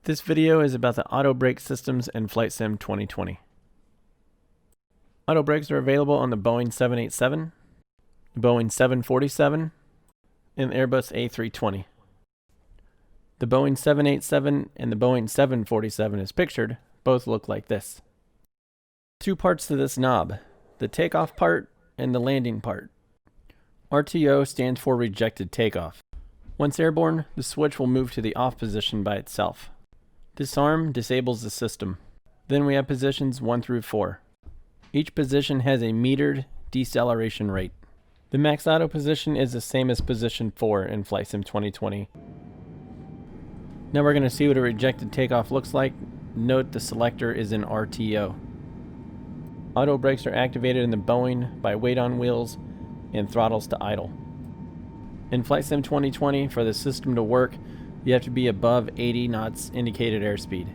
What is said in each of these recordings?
This video is about the Autobrake systems in Flight Sim 2020. Autobrakes are available on the Boeing 787, the Boeing 747, and the Airbus A320. The Boeing 787 and the Boeing 747 as pictured both look like this. Two parts to this knob, the takeoff part and the landing part. RTO stands for rejected takeoff. Once airborne, the switch will move to the off position by itself. Disarm disables the system. Then we have positions 1 through 4. Each position has a metered deceleration rate. The max auto position is the same as position 4 in Flight Sim 2020. Now we're going to see what a rejected takeoff looks like. Note the selector is in RTO. Auto brakes are activated in the Boeing by weight on wheels and throttles to idle. In Flight Sim 2020, for the system to work, you have to be above 80 knots indicated airspeed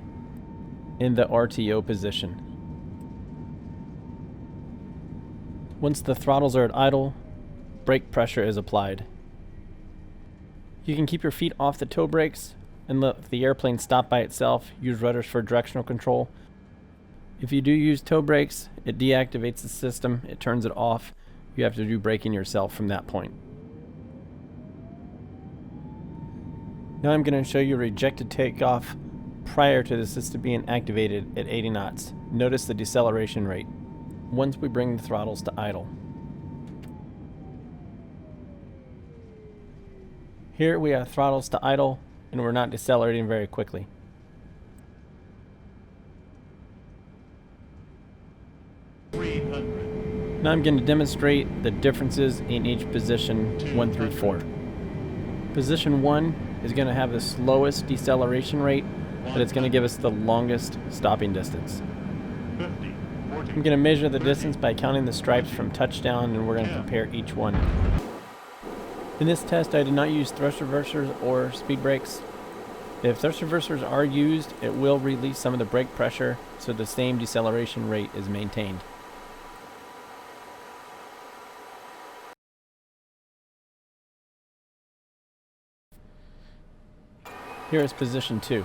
in the RTO position. Once the throttles are at idle, brake pressure is applied. You can keep your feet off the toe brakes and let the airplane stop by itself. Use rudders for directional control. If you do use toe brakes, it deactivates the system, it turns it off. You have to do braking yourself from that point. Now I'm going to show you a rejected takeoff prior to the system being activated at 80 knots. Notice the deceleration rate once we bring the throttles to idle. Here we have throttles to idle and we're not decelerating very quickly. Now I'm going to demonstrate the differences in each position 1 through 4. Position 1 is going to have the slowest deceleration rate, but it's going to give us the longest stopping distance. I'm going to measure the distance by counting the stripes from touchdown, and we're going to compare each one. In this test, I did not use thrust reversers or speed brakes. If thrust reversers are used, it will release some of the brake pressure, so the same deceleration rate is maintained. Here is position 2.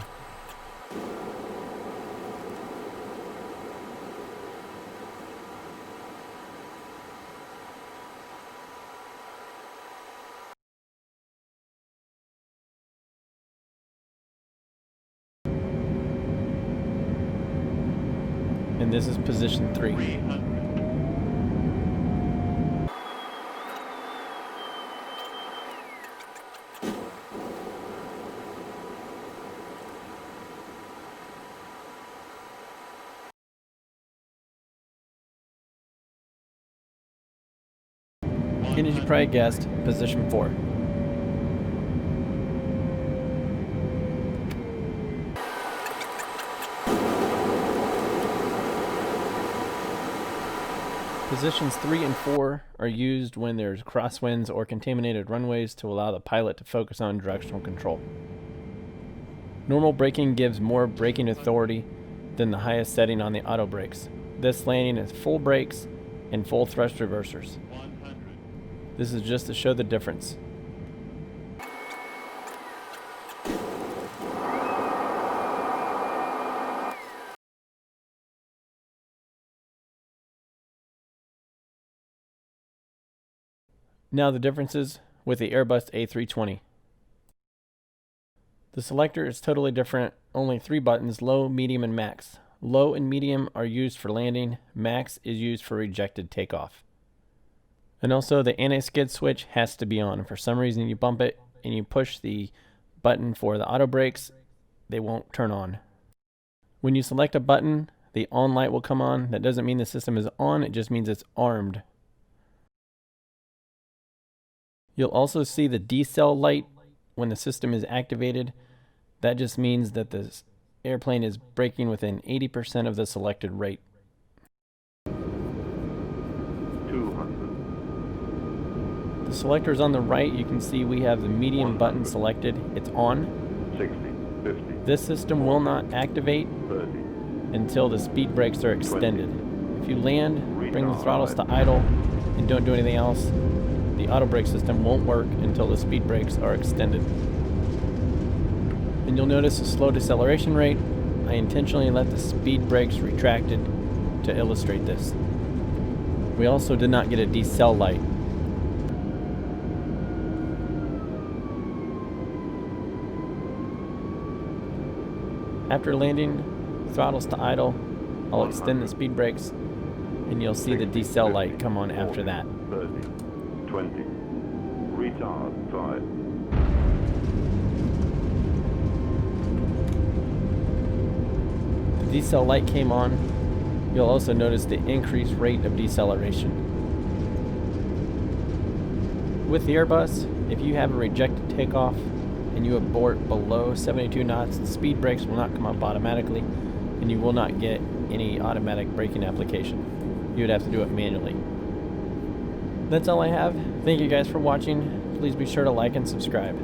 And this is position 3. And as you probably guessed, position 4. Positions 3 and 4 are used when there's crosswinds or contaminated runways to allow the pilot to focus on directional control. Normal braking gives more braking authority than the highest setting on the auto brakes. This landing is full brakes and full thrust reversers. This is just to show the difference. Now the differences with the Airbus A320. The selector is totally different, only 3 buttons, low, medium, and max. Low and medium are used for landing, max is used for rejected takeoff. And also the anti-skid switch has to be on. If for some reason you bump it and you push the button for the auto brakes, they won't turn on. When you select a button, the on light will come on. That doesn't mean the system is on, it just means it's armed. You'll also see the decel light when the system is activated. That just means that the airplane is braking within 80% of the selected rate. 200. The selector is on the right. You can see we have the medium button selected. It's on. 60, 50. This system will not activate 30. until the speed brakes are extended. If you land, bring the throttles to idle, and don't do anything else, the auto brake system won't work until the speed brakes are extended. And you'll notice a slow deceleration rate. I intentionally let the speed brakes retracted to illustrate this. We also did not get a decel light. After landing, throttles to idle. I'll extend the speed brakes and you'll see the decel light come on after that. 30, 20, retard 5. The decel light came on. You'll also notice the increased rate of deceleration. With the Airbus, if you have a rejected takeoff and you abort below 72 knots, the speed brakes will not come up automatically and you will not get any automatic braking application. You would have to do it manually. That's all I have. Thank you guys for watching. Please be sure to like and subscribe.